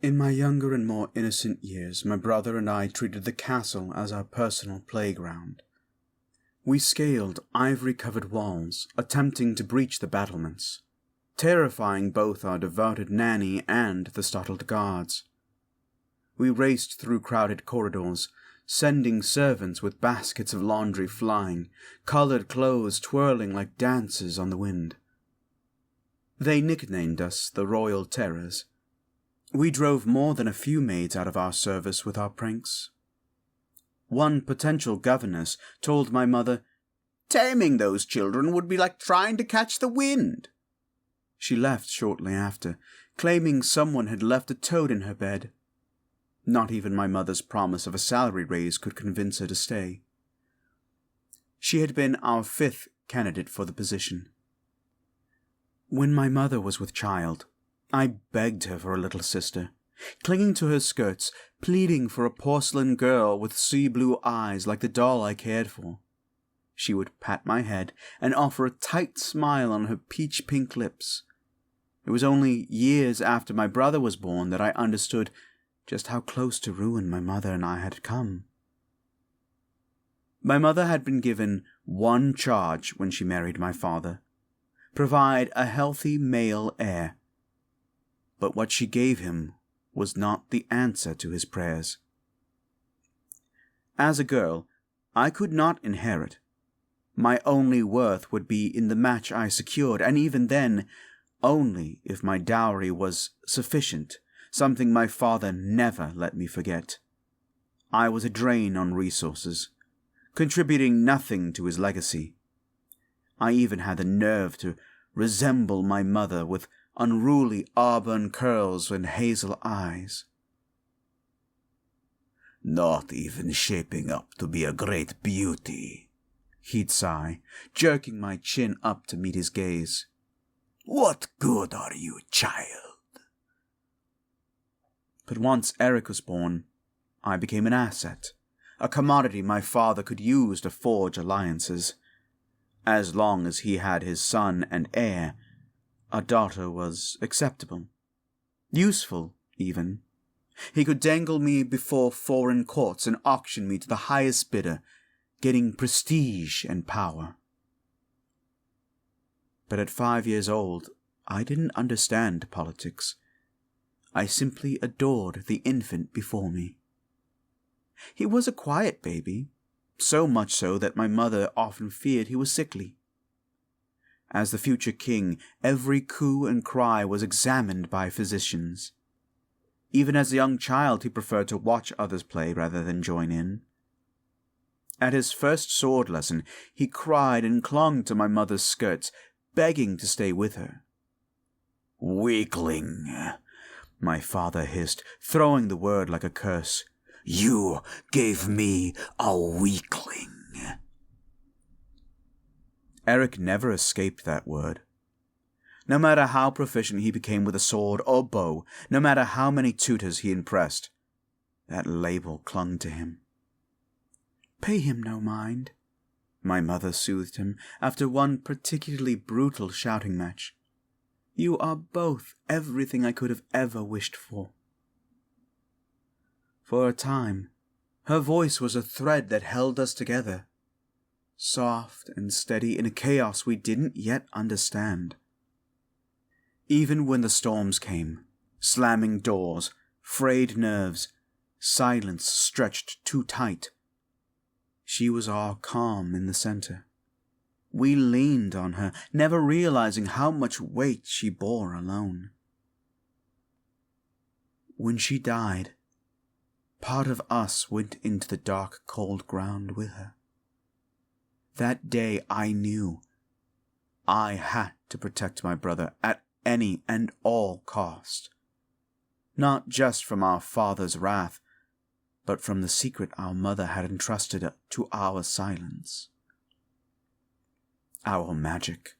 In my younger and more innocent years, my brother and I treated the castle as our personal playground. We scaled ivory-covered walls, attempting to breach the battlements, terrifying both our devoted nanny and the startled guards. We raced through crowded corridors, sending servants with baskets of laundry flying, colored clothes twirling like dancers on the wind. They nicknamed us the Royal Terrors. We drove more than a few maids out of our service with our pranks. One potential governess told my mother, "Taming those children would be like trying to catch the wind." She left shortly after, claiming someone had left a toad in her bed. Not even my mother's promise of a salary raise could convince her to stay. She had been our 5th candidate for the position. When my mother was with child, I begged her for a little sister, clinging to her skirts, pleading for a porcelain girl with sea-blue eyes like the doll I cared for. She would pat my head and offer a tight smile on her peach-pink lips. It was only years after my brother was born that I understood just how close to ruin my mother and I had come. My mother had been given one charge when she married my father: provide a healthy male heir. But what she gave him was not the answer to his prayers. As a girl, I could not inherit. My only worth would be in the match I secured, and even then, only if my dowry was sufficient, something my father never let me forget. I was a drain on resources, contributing nothing to his legacy. I even had the nerve to resemble my mother with unruly auburn curls and hazel eyes. "Not even shaping up to be a great beauty," he'd sigh, jerking my chin up to meet his gaze. "What good are you, child?" But once Eric was born, I became an asset, a commodity my father could use to forge alliances. As long as he had his son and heir, a daughter was acceptable. Useful, even. He could dangle me before foreign courts and auction me to the highest bidder, getting prestige and power. But at 5 years old, I didn't understand politics. I simply adored the infant before me. He was a quiet baby, so much so that my mother often feared he was sickly. As the future king, every coo and cry was examined by physicians. Even as a young child, he preferred to watch others play rather than join in. At his first sword lesson, he cried and clung to my mother's skirts, begging to stay with her. "Weakling," my father hissed, throwing the word like a curse. "You gave me a weakling." Eric never escaped that word. No matter how proficient he became with a sword or bow, no matter how many tutors he impressed, that label clung to him. "Pay him no mind," my mother soothed him after one particularly brutal shouting match. "You are both everything I could have ever wished for." For a time, her voice was a thread that held us together, soft and steady in a chaos we didn't yet understand. Even when the storms came, slamming doors, frayed nerves, silence stretched too tight, she was our calm in the center. We leaned on her, never realizing how much weight she bore alone. When she died, part of us went into the dark, cold ground with her. That day I knew I had to protect my brother at any and all cost. Not just from our father's wrath, but from the secret our mother had entrusted to our silence. Our magic.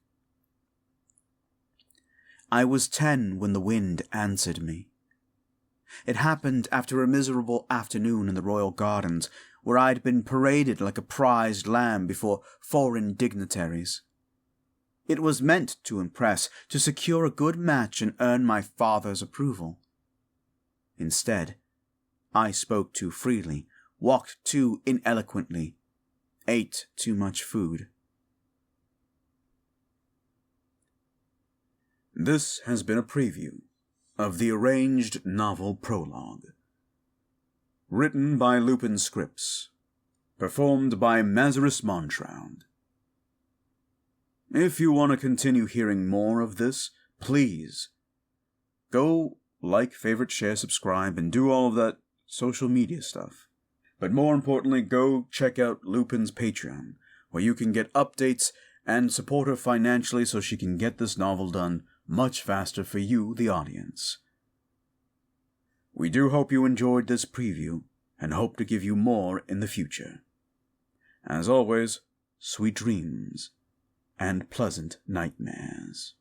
I was 10 when the wind answered me. It happened after a miserable afternoon in the royal gardens, where I'd been paraded like a prized lamb before foreign dignitaries. It was meant to impress, to secure a good match and earn my father's approval. Instead, I spoke too freely, walked too ineloquently, ate too much food. This has been a preview of the arranged novel prologue. Written by LupinScripts. Performed by Mazaris Moundshroud. If you want to continue hearing more of this, please go like, favorite, share, subscribe, and do all of that social media stuff. But more importantly, go check out Lupin's Patreon, where you can get updates and support her financially so she can get this novel done much faster for you, the audience. We do hope you enjoyed this preview, and hope to give you more in the future. As always, sweet dreams and pleasant nightmares.